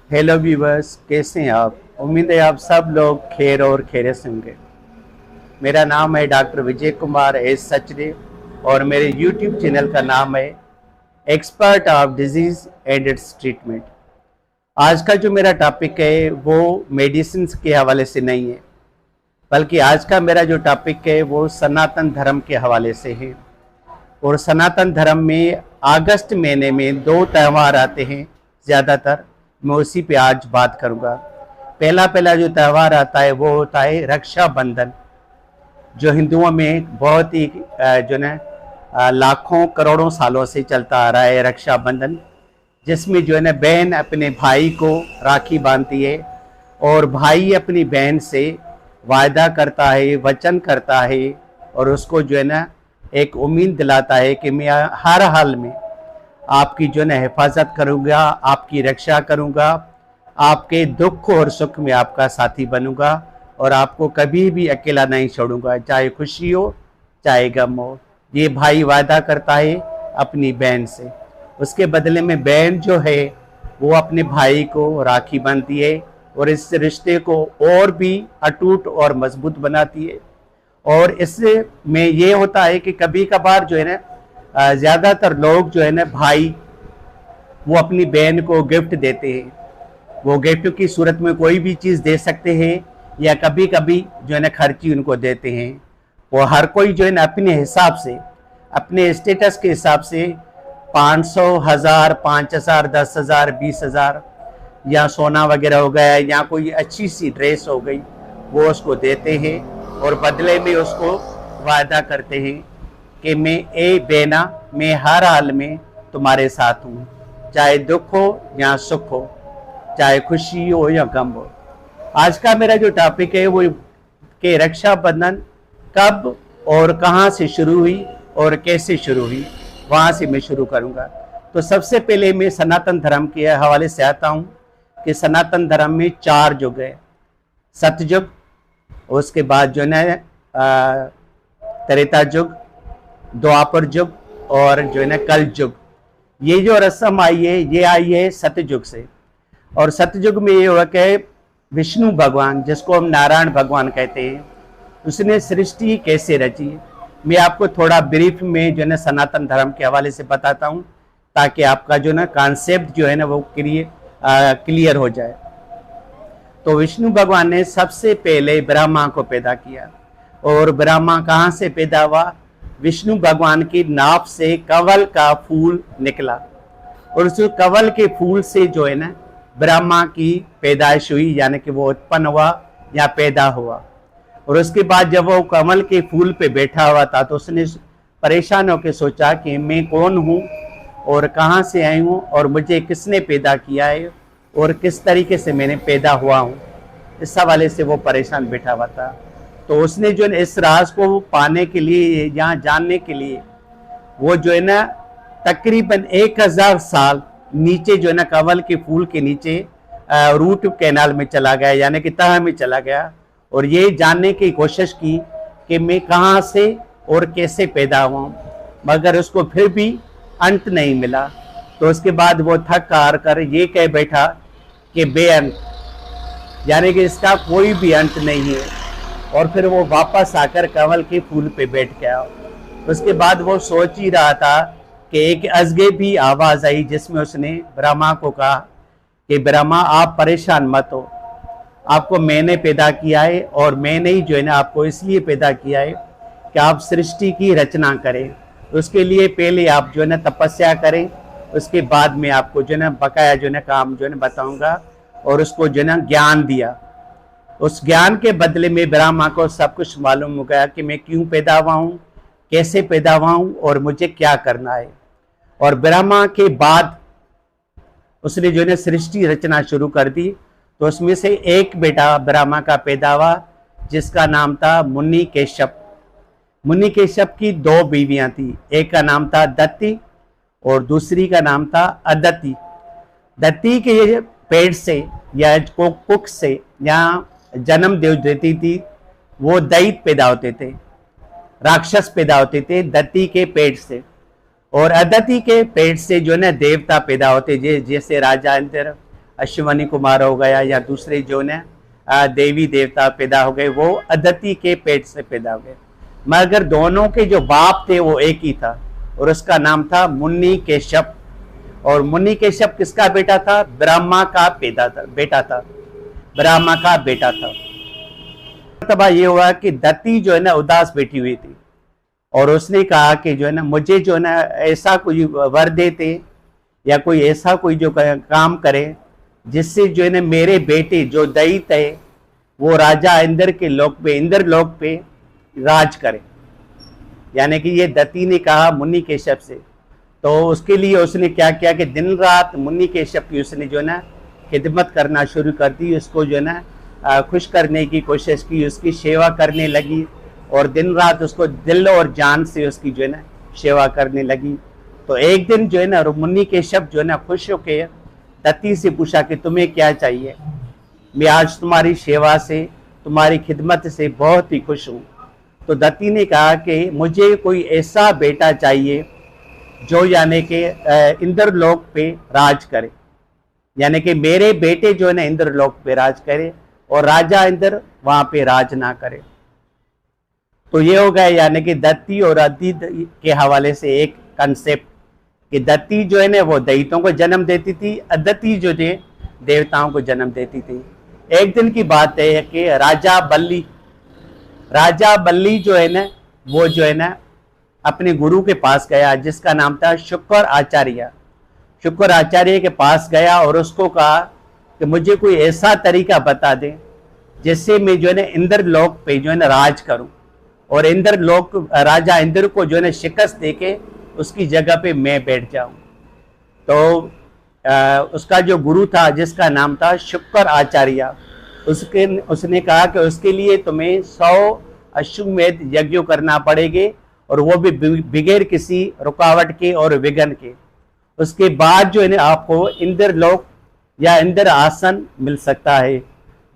Hello viewers, कैसे हैं आप? उम्मीद है आप सब लोग खैर और खैरियत से होंगे। मेरा नाम है डॉक्टर विजय कुमार एस सचदे और मेरे यूट्यूब चैनल का नाम है expert of disease and it's treatment. आज का जो मेरा टॉपिक है वो मेडिसिन के हवाले से नहीं है, बल्कि आज का मेरा जो टॉपिक है वो सनातन धर्म के हवाले से है। और सनातन धर्म में अगस्त महीने में दो त्यौहार आते हैं ज़्यादातर, मैं उसी पे आज बात करूँगा। पहला जो त्यौहार आता है वो होता है रक्षाबंधन, जो हिंदुओं में बहुत ही जो है लाखों करोड़ों सालों से चलता आ रहा है रक्षाबंधन, जिसमें जो है ना बहन अपने भाई को राखी बांधती है और भाई अपनी बहन से वायदा करता है, वचन करता है और उसको जो है ना एक उम्मीद दिलाता है कि मैं हर हाल में आपकी जो है ना हिफाजत करूँगा, आपकी रक्षा करूँगा, आपके दुख और सुख में आपका साथी बनूंगा और आपको कभी भी अकेला नहीं छोड़ूंगा, चाहे खुशी हो चाहे गम हो। ये भाई वादा करता है अपनी बहन से। उसके बदले में बहन जो है वो अपने भाई को राखी बांधती है और इस रिश्ते को और भी अटूट और मजबूत बनाती है। और इससे में ये होता है कि कभी कभार जो है ना ज़्यादातर लोग जो है ना भाई वो अपनी बहन को गिफ्ट देते हैं। वो गिफ्ट की सूरत में कोई भी चीज़ दे सकते हैं या कभी कभी जो है ना खर्ची उनको देते हैं। वो हर कोई जो है ना अपने हिसाब से, अपने स्टेटस के हिसाब से 500, 1000, 5000, 10,000, 20,000 या सोना वगैरह हो गया या कोई अच्छी सी ड्रेस हो गई, वो उसको देते हैं और बदले में उसको वादा करते हैं कि मैं हर हाल में तुम्हारे साथ हूँ, चाहे दुख हो या सुख हो, चाहे खुशी हो या गम हो। आज का मेरा जो टॉपिक है वो कि रक्षाबंधन कब और कहाँ से शुरू हुई और कैसे शुरू हुई, वहाँ से मैं शुरू करूँगा। तो सबसे पहले मैं सनातन धर्म के हवाले से आता हूँ कि सनातन धर्म में 4 युग है। सतयुग, उसके बाद जो है त्रेता युग, द्वापर युग और जो है ना कल युग। ये जो रस्म आई है ये आई है सतयुग से। और सतयुग में ये हुआ कि विष्णु भगवान, जिसको हम नारायण भगवान कहते हैं, उसने सृष्टि कैसे रची। मैं आपको थोड़ा ब्रीफ में जो है ना सनातन धर्म के हवाले से बताता हूँ ताकि आपका जो ना कॉन्सेप्ट जो है ना वो क्लियर हो जाए। तो विष्णु भगवान ने सबसे पहले ब्रह्मा को पैदा किया। और ब्रह्मा कहाँ से पैदा हुआ? विष्णु भगवान की नाभ से कवल का फूल निकला और उस कवल के फूल से जो है ना ब्रह्मा की पैदाइश हुई, यानी कि वो उत्पन्न हुआ या पैदा हुआ। और उसके बाद जब वो कमल के फूल पे बैठा हुआ था तो उसने परेशान होकर सोचा कि मैं कौन हूँ और कहाँ से आई हूँ और मुझे किसने पैदा किया है और किस तरीके से मैंने पैदा हुआ हूँ। इस हवाले से वो परेशान बैठा हुआ था। तो उसने जो है इस राज को पाने के लिए या जानने के लिए वो जो है ना तकरीबन 1000 साल नीचे जो है ना कमल के फूल के नीचे रूट कैनाल में चला गया, यानी कि तह में चला गया और ये जानने की कोशिश की कि मैं कहाँ से और कैसे पैदा हुआ हूँ, मगर उसको फिर भी अंत नहीं मिला। तो उसके बाद वो थक हार कर ये कह बैठा कि बेअंत, यानी कि इसका कोई भी अंत नहीं है। और फिर वो वापस आकर कमल के फूल पे बैठ गया। उसके बाद वो सोच ही रहा था कि एक अजगैबी आवाज़ आई जिसमें उसने ब्रह्मा को कहा कि ब्रह्मा आप परेशान मत हो, आपको मैंने पैदा किया है और मैंने ही जो है ना आपको इसलिए पैदा किया है कि आप सृष्टि की रचना करें। उसके लिए पहले आप जो है ना तपस्या करें, उसके बाद में आपको जो है ना बकाया जो है ना काम जो है ना बताऊँगा। और उसको जो है ना ज्ञान दिया। उस ज्ञान के बदले में ब्रह्मा को सब कुछ मालूम हो गया कि मैं क्यों पैदा हुआ हूँ, कैसे पैदा हुआ हूँ और मुझे क्या करना है। और ब्रह्मा के बाद उसने जो है सृष्टि रचना शुरू कर दी। तो उसमें से एक बेटा ब्रह्मा का पैदा हुआ जिसका नाम था मुनि केशव। मुनि केशव की 2 बीवियां थी, एक का नाम था दत्ती और दूसरी का नाम था अदति। दत्ती के पेट से या कुख से या जन्म देती थी वो दैत्य पैदा होते थे, राक्षस पैदा होते थे दत्ती के पेट से। और अदिति के पेट से जो है ना देवता पैदा होते, जैसे राजा इंद्र, अश्विनी कुमार हो गया या दूसरे जो ने देवी देवता पैदा हो गए, वो अदिति के पेट से पैदा हो गए। मगर दोनों के जो बाप थे वो एक ही था और उसका नाम था मुनि केशव। और मुनि केशव किसका बेटा था? ब्रह्मा का बेटा था, ब्रह्मा का बेटा था। तब ये हुआ कि दत्ती जो है ना उदास बैठी हुई थी और उसने कहा कि जो है ना मुझे जो है ना ऐसा कोई वर देते या कोई ऐसा कोई जो काम करे जिससे जो है ना मेरे बेटे जो दैत्य है वो राजा इंद्र के लोक पे, इंद्र लोक पे राज करे। यानी कि ये दत्ती ने कहा मुनि केशव से। तो उसके लिए उसने क्या किया कि दिन रात मुनि केशव की उसने जो है ना खिदमत करना शुरू कर दी, उसको जो है ना खुश करने की कोशिश की, उसकी सेवा करने लगी और दिन रात उसको दिल और जान से उसकी जो है ना सेवा करने लगी। तो एक दिन जो है ना मुनि केशव जो है ना खुश होकर दत्ती से पूछा कि तुम्हें क्या चाहिए? मैं आज तुम्हारी सेवा से, तुम्हारी खिदमत से बहुत ही खुश हूँ। तो दत्ती ने कहा कि मुझे कोई ऐसा बेटा चाहिए जो यानी कि इंद्रलोक पे राज करे, यानी कि मेरे बेटे जो है ना इंद्रलोक पे राज करे और राजा इंद्र वहां पे राज ना करे। तो ये हो गया यानी कि दत्ती और अदिति के हवाले से एक कंसेप्ट कि दत्ती जो है ना वो दैत्यों को जन्म देती थी, अदिति जो थे देवताओं को जन्म देती थी। एक दिन की बात है कि राजा बल्ली जो है ना वो जो है ना अपने गुरु के पास गया जिसका नाम था शुक्र आचार्य। शुक्र आचार्य के पास गया और उसको कहा कि मुझे कोई ऐसा तरीका बता दे जिससे मैं जो है ना इंद्र लोक पे जो है ना राज करूं और इंद्र लोक राजा इंद्र को जो है ना शिकस्त देके उसकी जगह पे मैं बैठ जाऊं। तो उसका जो गुरु था जिसका नाम था शुक्र आचार्य, उसने कहा कि उसके लिए तुम्हें 100 अश्वमेध यज्ञ करना पड़ेंगे और वो भी बगैर किसी रुकावट के और विघ्न के। उसके बाद जो है ना आपको इंद्र लोक या इंद्र आसन मिल सकता है।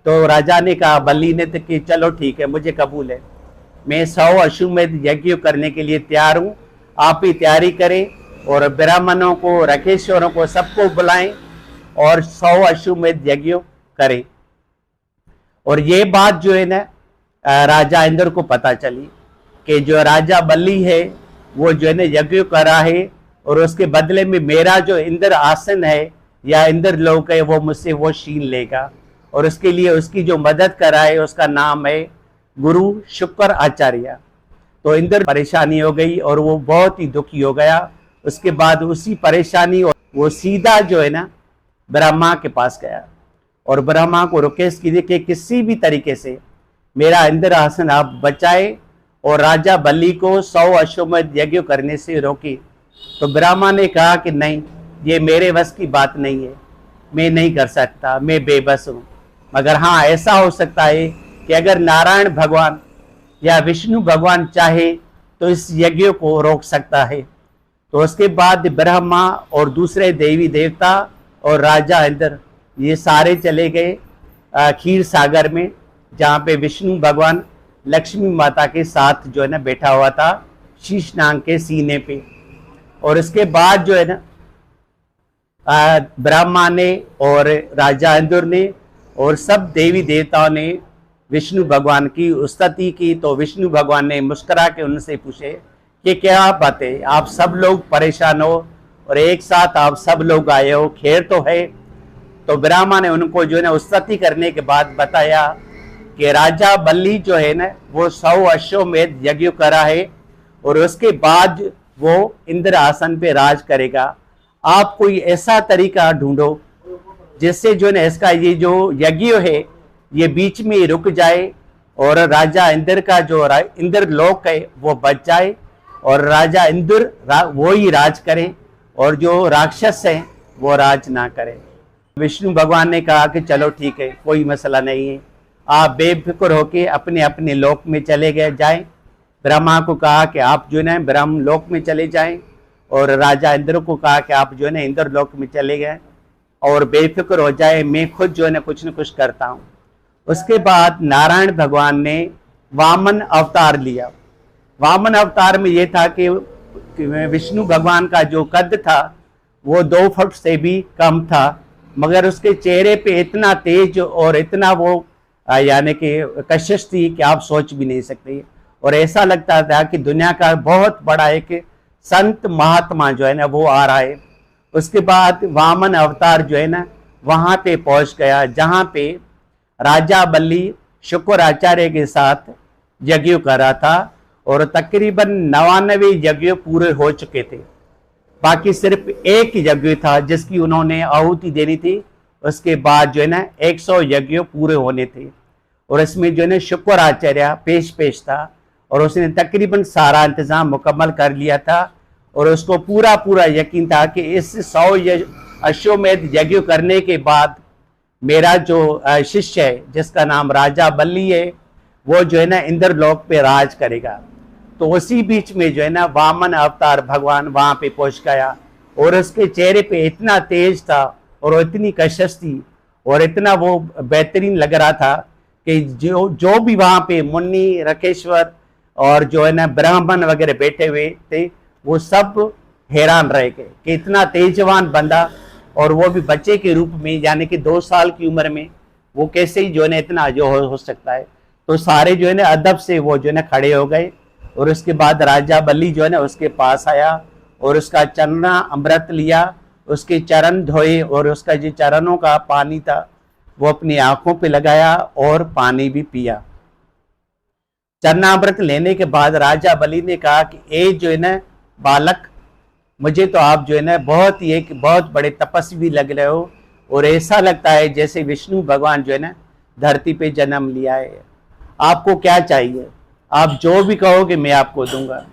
तो राजा ने कहा, बल्ली ने तो कि चलो ठीक है, मुझे कबूल है, मैं 100 अश्वमेध यज्ञ करने के लिए तैयार हूँ, आप ही तैयारी करें और ब्राह्मणों को, रखेश्वरों को, सबको बुलाएं और 100 अश्वमेध यज्ञ करें। और ये बात जो है ना राजा इंद्र को पता चली कि जो राजा बल्ली है वो जो है ना यज्ञ कर रहा है और उसके बदले में मेरा जो इंद्र आसन है या इंद्र लोक है वो मुझसे वो छीन लेगा और उसके लिए उसकी जो मदद कर रहा है उसका नाम है गुरु शुक्र आचार्य। तो इंद्र परेशानी हो गई और वो बहुत ही दुखी हो गया। उसके बाद उसी परेशानी वो सीधा जो है ना ब्रह्मा के पास गया और ब्रह्मा को रिक्वेस्ट की कि किसी भी तरीके से मेरा इंद्र आसन आप बचाए और राजा बल्ली को 100 अश्वमेध यज्ञ करने से रोके। तो ब्रह्मा ने कहा कि नहीं, ये मेरे वश की बात नहीं है, मैं नहीं कर सकता, मैं बेबस हूँ। मगर हाँ, ऐसा हो सकता है कि अगर नारायण भगवान या विष्णु भगवान चाहे तो इस यज्ञ को रोक सकता है। तो उसके बाद ब्रह्मा और दूसरे देवी देवता और राजा इंद्र ये सारे चले गए क्षीर सागर में, जहाँ पे विष्णु भगवान लक्ष्मी माता के साथ जो है ना बैठा हुआ था शीशनाग के सीने पे। और इसके बाद जो है ना ब्रह्मा ने और राजा इंद्र ने और सब देवी देवताओं ने विष्णु भगवान की स्तुति की। तो विष्णु भगवान ने मुस्कुरा के उनसे पूछे कि क्या बात है, आप सब लोग परेशान हो और एक साथ आप सब लोग आए हो, खैर तो है? तो ब्रह्मा ने उनको जो है ना स्तुति करने के बाद बताया कि राजा बल्ली जो है ना वो 100 अश्वमेध यज्ञ करा है और उसके बाद वो इंद्र आसन पे राज करेगा। आप कोई ऐसा तरीका ढूंढो जिससे जो है ना इसका ये जो यज्ञ है ये बीच में रुक जाए और राजा इंद्र का जो इंद्र लोक है वो बच जाए और राजा इंद्र वो ही राज करे और जो राक्षस हैं वो राज ना करे। विष्णु भगवान ने कहा कि चलो ठीक है, कोई मसला नहीं है, आप बेफिक्र होके अपने अपने लोक में चले गए जाएं। ब्रह्मा को कहा कि आप जो है ना ब्रह्म लोक में चले जाएं और राजा इंद्र को कहा कि आप जो है ना इंद्र लोक में चले गए और बेफिक्र हो जाए, मैं खुद जो है ना कुछ करता हूँ। उसके बाद नारायण भगवान ने वामन अवतार लिया। वामन अवतार में ये था कि विष्णु भगवान का जो कद था वो 2 फुट से भी कम था मगर उसके चेहरे पे इतना तेज और इतना वो यानी कि कशिश थी कि आप सोच भी नहीं सकते। और ऐसा लगता था कि दुनिया का बहुत बड़ा एक संत महात्मा जो है ना वो आ रहा है। उसके बाद वामन अवतार जो है ना वहां पे पहुंच गया, जहां पे राजा बल्ली शुक्राचार्य के साथ यज्ञ कर रहा था और तकरीबन 99 यज्ञ पूरे हो चुके थे। बाकी सिर्फ एक यज्ञ था जिसकी उन्होंने आहुति देनी थी। उसके बाद जो है ना 100 यज्ञ पूरे होने थे और इसमें जो है ना शुक्राचार्य पेश था और उसने तकरीबन सारा इंतजाम मुकम्मल कर लिया था और उसको पूरा पूरा यकीन था कि इस 100 अश्वमेध यज्ञ करने के बाद मेरा जो शिष्य है जिसका नाम राजा बल्ली है वो जो है ना इंद्रलोक पे राज करेगा। तो उसी बीच में जो है ना वामन अवतार भगवान वहां पे पहुंच गया और उसके चेहरे पे इतना तेज था और इतनी कशिश थी और इतना वो बेहतरीन लग रहा था कि जो भी वहां पे मुन्नी रकेश्वर और जो है ना ब्राह्मण वगैरह बैठे हुए थे वो सब हैरान रह गए कि इतना तेजवान बंदा और वो भी बच्चे के रूप में, यानी कि 2 साल की उम्र में, वो कैसे ही जो है ना इतना जो हो सकता है। तो सारे जो है ना अदब से वो जो है ना खड़े हो गए और उसके बाद राजा बल्ली जो है ना उसके पास आया और उसका चरना अमृत लिया, उसके चरण धोए और उसका जो चरणों का पानी था वो अपनी आंखों पे लगाया और पानी भी पिया। चरणामृत लेने के बाद राजा बलि ने कहा कि ए जो है ना बालक, मुझे तो आप जो है ना बहुत ही एक बहुत बड़े तपस्वी लग रहे हो और ऐसा लगता है जैसे विष्णु भगवान जो है ना धरती पे जन्म लिया है। आपको क्या चाहिए? आप जो भी कहोगे मैं आपको दूंगा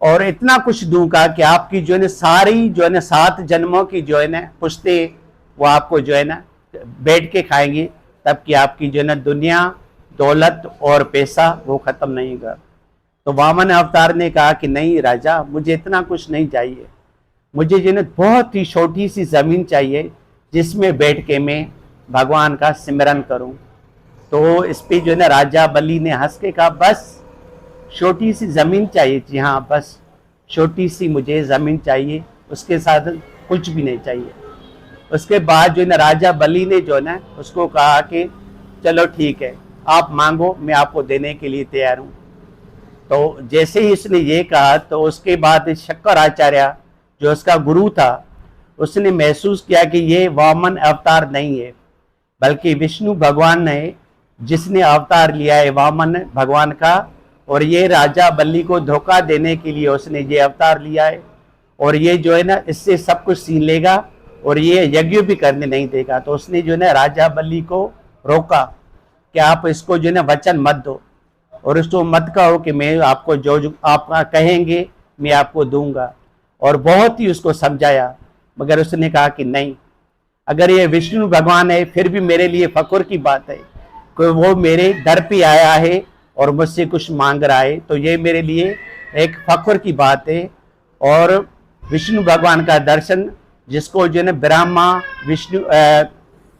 और इतना कुछ दूंगा कि आपकी जो है ना सारी जो है ना 7 जन्मों की जो है ना पुश्ते वो आपको जो है ना बैठ के खाएंगी, तब कि आपकी जो है ना दुनिया दौलत और पैसा वो खत्म नहीं होगा। तो वामन अवतार ने कहा कि नहीं राजा, मुझे इतना कुछ नहीं चाहिए, मुझे जो है बहुत ही छोटी सी जमीन चाहिए जिसमें बैठ के मैं भगवान का सिमरन करूं। तो इस पे जो है ना राजा बलि ने हंस के कहा बस छोटी सी जमीन चाहिए? जी हाँ, बस छोटी सी मुझे जमीन चाहिए, उसके साथ कुछ भी नहीं चाहिए। उसके बाद जो है ना राजा बलि ने जो है ना उसको कहा कि चलो ठीक है, आप मांगो, मैं आपको देने के लिए तैयार हूँ। तो जैसे ही इसने ये कहा तो उसके बाद शंकराचार्य जो उसका गुरु था उसने महसूस किया कि ये वामन अवतार नहीं है बल्कि विष्णु भगवान ने जिसने अवतार लिया है वामन भगवान का, और ये राजा बल्ली को धोखा देने के लिए उसने ये अवतार लिया है और ये जो है ना इससे सब कुछ छीन लेगा और ये यज्ञ भी करने नहीं देगा। तो उसने जो है ना राजा बल्ली को रोका कि आप इसको जो है ना वचन मत दो और उसको मत कहो कि मैं आपको जो आप कहेंगे मैं आपको दूंगा, और बहुत ही उसको समझाया। मगर उसने कहा कि नहीं, अगर ये विष्णु भगवान है फिर भी मेरे लिए फख्र की बात है कि वो मेरे दर पे आया है और मुझसे कुछ मांग रहा है, तो ये मेरे लिए एक फख्र की बात है। और विष्णु भगवान का दर्शन जिसको जो है ना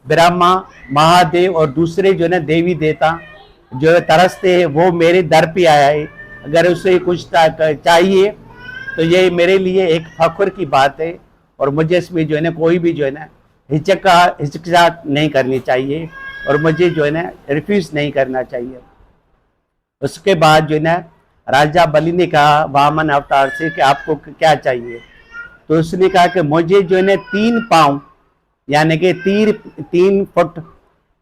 ब्रह्मा महादेव और दूसरे जो है ना देवी देवता जो तरसते हैं वो मेरे दर पे आया है, अगर उसे कुछ चाहिए तो ये मेरे लिए एक फख्र की बात है और मुझे इसमें जो है ना कोई भी जो है ना हिचकिचाहट नहीं करनी चाहिए और मुझे जो है ना रिफ्यूज नहीं करना चाहिए। उसके बाद जो है ना राजा बलि ने कहा वामन अवतार से कि आपको क्या चाहिए? तो उसने कहा कि मुझे जो है ना 3 पाँव यानी कि 3 फुट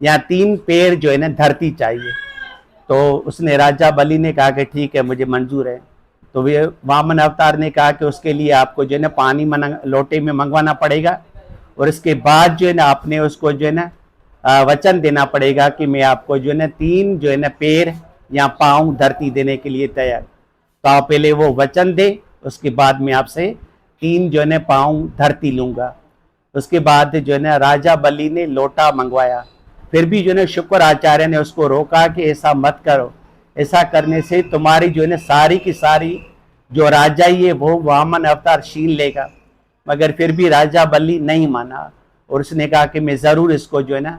या 3 पैर जो है ना धरती चाहिए। तो उसने राजा बलि ने कहा कि ठीक है, मुझे मंजूर है। तो वे वामन अवतार ने कहा कि उसके लिए आपको जो है ना पानी लोटे में मंगवाना पड़ेगा और इसके बाद जो है ना आपने उसको जो है ना वचन देना पड़ेगा कि मैं आपको जो है ना 3 जो है ना पैर या पाँव धरती देने के लिए तैयार। तो आप पहले वो वचन दे, उसके बाद मैं आपसे 3 जो है ना पाँव धरती लूँगा। उसके बाद जो है ना राजा बलि ने लोटा मंगवाया, फिर भी जो है ना शुक्राचार्य ने उसको रोका कि ऐसा मत करो, ऐसा करने से तुम्हारी जो है ना सारी की सारी जो राजाई है वो वामन अवतार छीन लेगा। मगर फिर भी राजा बलि नहीं माना और उसने कहा कि मैं ज़रूर इसको जो है ना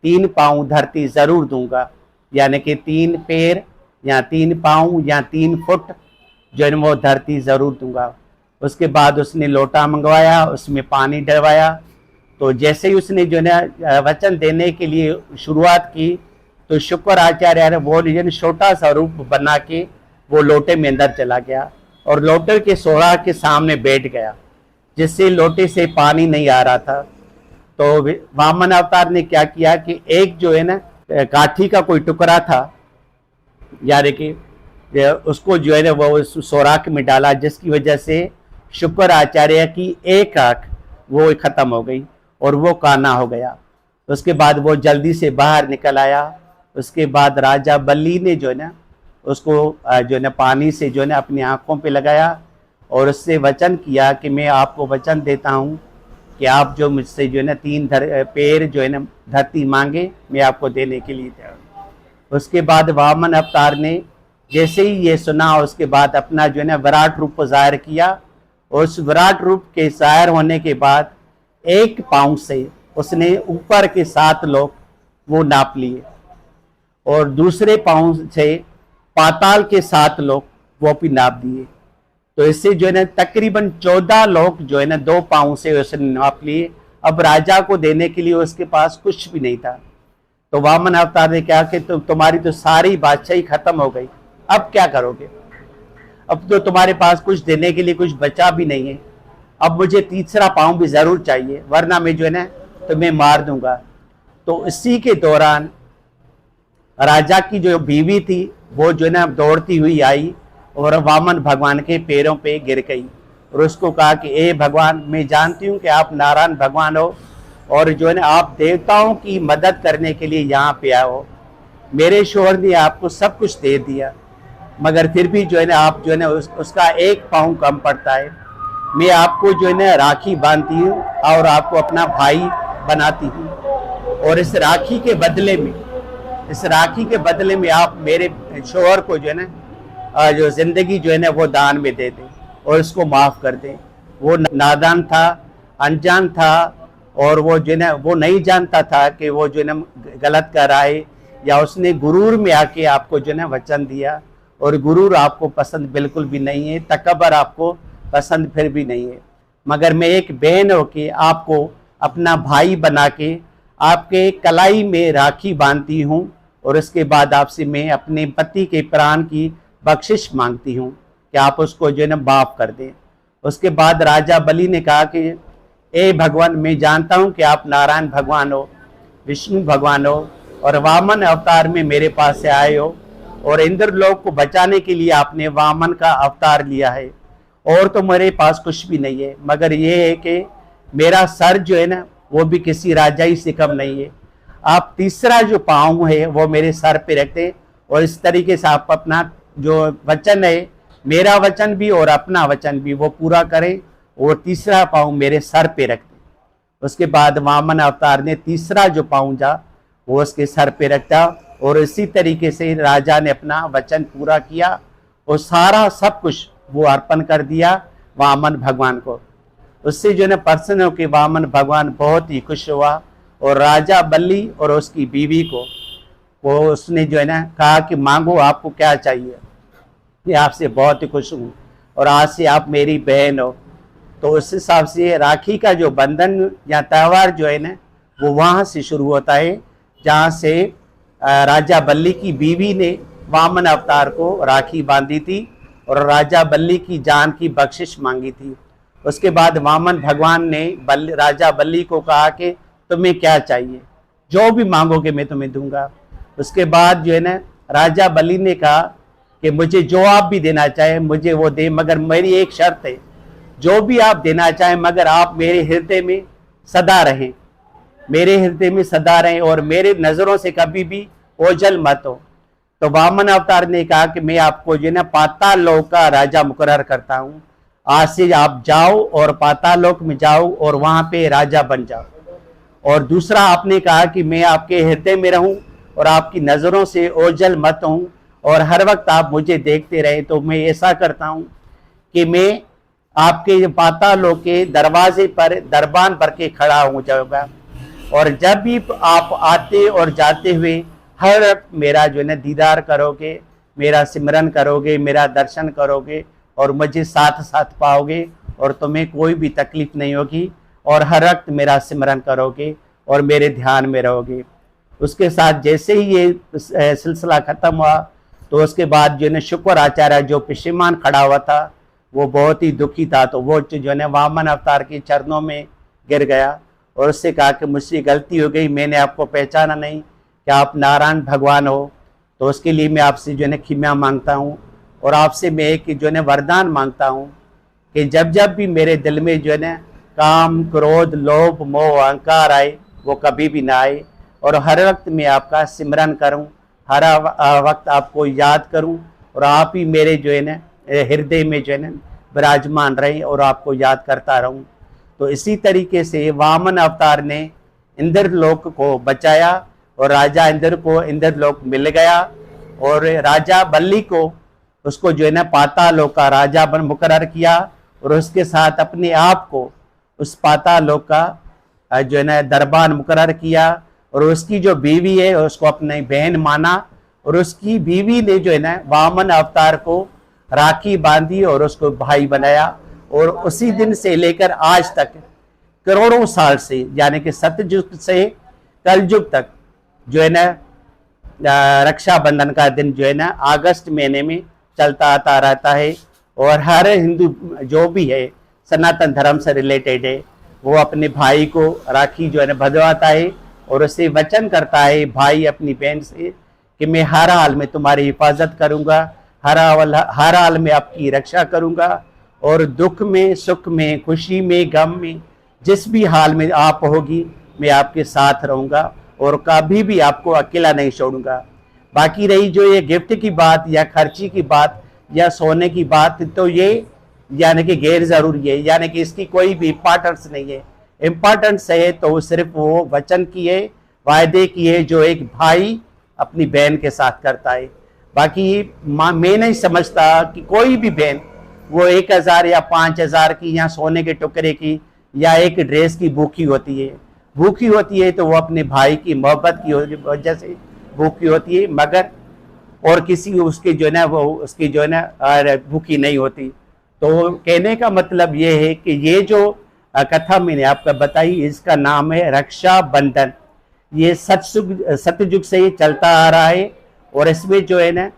3 पाँव धरती ज़रूर दूंगा, यानी कि 3 पैर या 3 पाँव या 3 फुट जो है वो धरती ज़रूर दूंगा। उसके बाद उसने लोटा मंगवाया, उसमें पानी डलवाया तो जैसे ही उसने जो है वचन देने के लिए शुरुआत की, तो शुक्र आचार्य ने वो छोटा सा रूप बना के वो लोटे में अंदर चला गया और लोटे के सोरा के सामने बैठ गया, जिससे लोटे से पानी नहीं आ रहा था। तो वामन अवतार ने क्या किया कि एक जो है ना काठी का कोई टुकड़ा था, यानी कि उसको जो है ना वो सोराख में डाला, जिसकी वजह से शुक्र आचार्य की एक आंख वो खत्म हो गई और वो काना हो गया। उसके बाद वो जल्दी से बाहर निकल आया। उसके बाद राजा बल्ली ने जो है ना उसको जो है ना पानी से जो है ना अपनी आंखों पे लगाया और उससे वचन किया कि मैं आपको वचन देता हूँ कि आप जो मुझसे जो है ना 3 पैर जो है ना धरती मांगे, मैं आपको देने के लिए तैयार हूँ। उसके बाद वामन अवतार ने जैसे ही ये सुना, उसके बाद अपना जो है ना विराट रूप को जाहिर किया और उस विराट रूप के जाहिर होने के बाद एक पाँव से उसने ऊपर के 7 लोक वो नाप लिए और दूसरे पाँव से पाताल के 7 लोक वो भी नाप दिए। तो इससे जो है ना तकरीबन 14 लोग जो है ना 2 पाँव से उसने नाप लिए। अब राजा को देने के लिए उसके पास कुछ भी नहीं था। तो वामन अवतार ने कहा कि तुम्हारी तो सारी बादशाही खत्म हो गई, अब क्या करोगे? अब तो तुम्हारे पास कुछ देने के लिए कुछ बचा भी नहीं है। अब मुझे तीसरा पाँव भी जरूर चाहिए, वरना मैं जो है ना तुम्हें मार दूंगा। तो इसी के दौरान राजा की जो बीवी थी वो जो है ना दौड़ती हुई आई और वामन भगवान के पैरों पे गिर गई और उसको कहा कि ए भगवान, मैं जानती हूँ कि आप नारायण भगवान हो और जो है ना आप देवताओं की मदद करने के लिए यहाँ पे आए हो। मेरे शोहर ने आपको सब कुछ दे दिया, मगर फिर भी जो है ना आप जो है ना उसका एक पाँव कम पड़ता है। मैं आपको जो है ना राखी बांधती हूँ और आपको अपना भाई बनाती हूँ और इस राखी के बदले में आप मेरे शोहर को जो है ना जो जिंदगी जो है ना वो दान में दे दें और इसको माफ़ कर दें। वो नादान था, अनजान था और वो जो है ना वो नहीं जानता था कि वो जो है ना गलत कर रहा है, या उसने गुरूर में आके आपको जो है ना वचन दिया और गुरूर आपको पसंद बिल्कुल भी नहीं है, तकबर आपको पसंद फिर भी नहीं है। मगर मैं एक बहन होके आपको अपना भाई बना के आपके कलाई में राखी बांधती हूँ और उसके बाद आपसे मैं अपने पति के प्राण की बख्शिश मांगती हूँ कि आप उसको जो है ना माफ कर दें। उसके बाद राजा बलि ने कहा कि ए भगवान, मैं जानता हूँ कि आप नारायण भगवान हो, विष्णु भगवान हो और वामन अवतार में मेरे पास से आए हो और इंद्रलोक को बचाने के लिए आपने वामन का अवतार लिया है और तो मेरे पास कुछ भी नहीं है, मगर ये है कि मेरा सर जो है ना वो भी किसी राजाई से कम नहीं है। आप तीसरा जो पाँव है वो मेरे सर पे रखते और इस तरीके से आप अपना जो वचन है, मेरा वचन भी और अपना वचन भी, वो पूरा करें और तीसरा पाँव मेरे सर पे रख दें। उसके बाद वामन अवतार ने तीसरा जो पाँव जा वो उसके सर पे रखता और इसी तरीके से राजा ने अपना वचन पूरा किया और सारा सब कुछ वो अर्पण कर दिया वामन भगवान को। उससे जो है प्रसन्न होकर वामन भगवान बहुत ही खुश हुआ और राजा बल्ली और उसकी बीवी को वो उसने जो है ना कहा कि मांगो, आपको क्या चाहिए, मैं आपसे बहुत ही खुश हूँ और आज से आप मेरी बहन हो। तो उस हिसाब से राखी का जो बंधन या त्यौहार जो है ना वो वहाँ से शुरू होता है, जहाँ से राजा बल्ली की बीवी ने वामन अवतार को राखी बांधी थी और राजा बल्ली की जान की बख्शिश मांगी थी। उसके बाद वामन भगवान ने राजा बल्ली को कहा कि तुम्हें क्या चाहिए, जो भी मांगोगे मैं तुम्हें दूंगा। उसके बाद जो है ना राजा बलि ने कहा कि मुझे जो आप भी देना चाहे मुझे वो दे, मगर मेरी एक शर्त है, जो भी आप देना चाहें मगर आप मेरे हृदय में सदा रहें, मेरे हृदय में सदा रहें और मेरे नज़रों से कभी भी ओझल मत हो। तो वामन अवतार ने कहा कि मैं आपको जो है ना पाताल लोक का राजा मुकर्रर करता हूँ, आज से आप जाओ और पाताल लोक में जाओ और वहाँ पे राजा बन जाओ। और दूसरा आपने कहा कि मैं आपके हृदय में रहूं और आपकी नज़रों से ओझल मत हूं और हर वक्त आप मुझे देखते रहे। तो मैं ऐसा करता हूं कि मैं आपके पाताल लोक के दरवाजे पर दरबान भर के खड़ा हो जाऊंगा और जब भी आप आते और जाते हुए हर वक्त मेरा जो है ना दीदार करोगे, मेरा सिमरन करोगे, मेरा दर्शन करोगे और मुझे साथ साथ पाओगे और तुम्हें कोई भी तकलीफ नहीं होगी और हर वक्त मेरा सिमरन करोगे और मेरे ध्यान में रहोगे। उसके साथ जैसे ही ये सिलसिला ख़त्म हुआ तो उसके बाद जो है शुक्र आचार्य जो पश्चिमान खड़ा हुआ था वो बहुत ही दुखी था, तो वो जो है वामन अवतार के चरणों में गिर गया और उससे कहा कि मुझसे गलती हो गई, मैंने आपको पहचाना नहीं कि आप नारायण भगवान हो। तो उसके लिए मैं आपसे जो है क्षमा मांगता हूँ और आपसे मैं एक जो है वरदान मांगता हूँ कि जब जब भी मेरे दिल में जो है काम, क्रोध, लोभ, मोह, अहंकार आए वो कभी भी ना आए और हर वक्त मैं आपका सिमरन करूं, हर वक्त आपको याद करूं और आप ही मेरे जो है ना हृदय में जो है ना विराजमान रहें और आपको याद करता रहूं। तो इसी तरीके से वामन अवतार ने इंद्रलोक को बचाया और राजा इंद्र को इंद्रलोक मिल गया और राजा बल्ली को उसको जो है ना पातालोक का राजा बन मुकर्रर किया और उसके साथ अपने आप को उस पातालोक का जो है ना दरबान मुकर्रर किया और उसकी जो बीवी है उसको अपनी बहन माना और उसकी बीवी ने जो है ना वामन अवतार को राखी बांधी और उसको भाई बनाया और उसी दिन से लेकर आज तक करोड़ों साल से यानी कि सतयुग से कलयुग तक जो है ना रक्षाबंधन का दिन जो है ना अगस्त महीने में चलता आता रहता है और हर हिंदू जो भी है सनातन धर्म से रिलेटेड है वो अपने भाई को राखी जो है ना बंधवाता है और उससे वचन करता है भाई अपनी बहन से कि मैं हर हाल में तुम्हारी हिफाजत करूंगा, हर हाल में आपकी रक्षा करूंगा और दुख में, सुख में, खुशी में, गम में, जिस भी हाल में आप होगी मैं आपके साथ रहूंगा और कभी भी आपको अकेला नहीं छोड़ूंगा। बाकी रही जो ये गिफ्ट की बात या खर्ची की बात या सोने की बात, तो ये यानी कि गैर जरूरी है, यानी कि इसकी कोई भी इम्पोर्टेंस नहीं है। इम्पोर्टेंस है तो सिर्फ वो वचन की है, वायदे की है जो एक भाई अपनी बहन के साथ करता है। बाकी मैं नहीं समझता कि कोई भी बहन वो 1000 या 5000 की या सोने के टुकड़े की या एक ड्रेस की भूखी होती है। भूखी होती है तो वो अपने भाई की मोहब्बत की वजह से भूखी होती है, मगर और किसी उसके जो है ना वो उसकी जो है ना भूखी नहीं होती। तो कहने का मतलब ये है कि ये जो कथा मैंने आपको बताई इसका नाम है रक्षाबंधन। ये सतयुग से ये चलता आ रहा है और इसमें जो है ना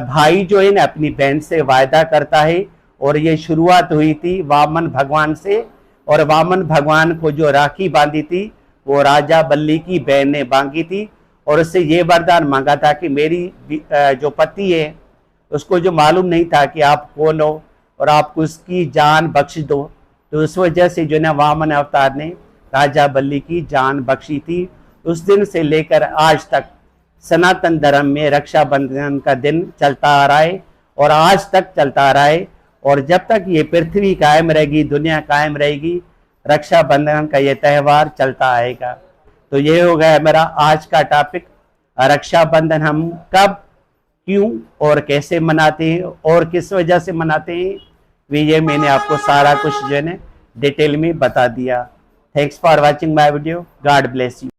भाई जो है ना अपनी बहन से वायदा करता है और ये शुरुआत हुई थी वामन भगवान से और वामन भगवान को जो राखी बांधी थी वो राजा बल्ली की बहन ने बांधी थी और उससे ये वरदान मांगा था कि मेरी जो पति है उसको जो मालूम नहीं था कि आप कौन हो और आपको उसकी जान बख्श दो, तो उस वजह से जो ना वामन अवतार ने राजा बल्ली की जान बख्शी थी। उस दिन से लेकर आज तक सनातन धर्म में रक्षाबंधन का दिन चलता आ रहा है और आज तक चलता आ रहा है और जब तक ये पृथ्वी कायम रहेगी, दुनिया कायम रहेगी, रक्षाबंधन का ये त्यौहार चलता आएगा। तो ये हो गया मेरा आज का टॉपिक, रक्षाबंधन हम कब, क्यों और कैसे मनाते हैं और किस वजह से मनाते हैं, ये मैंने आपको सारा कुछ जो है ना डिटेल में बता दिया। Thanks for watching my video. God bless you.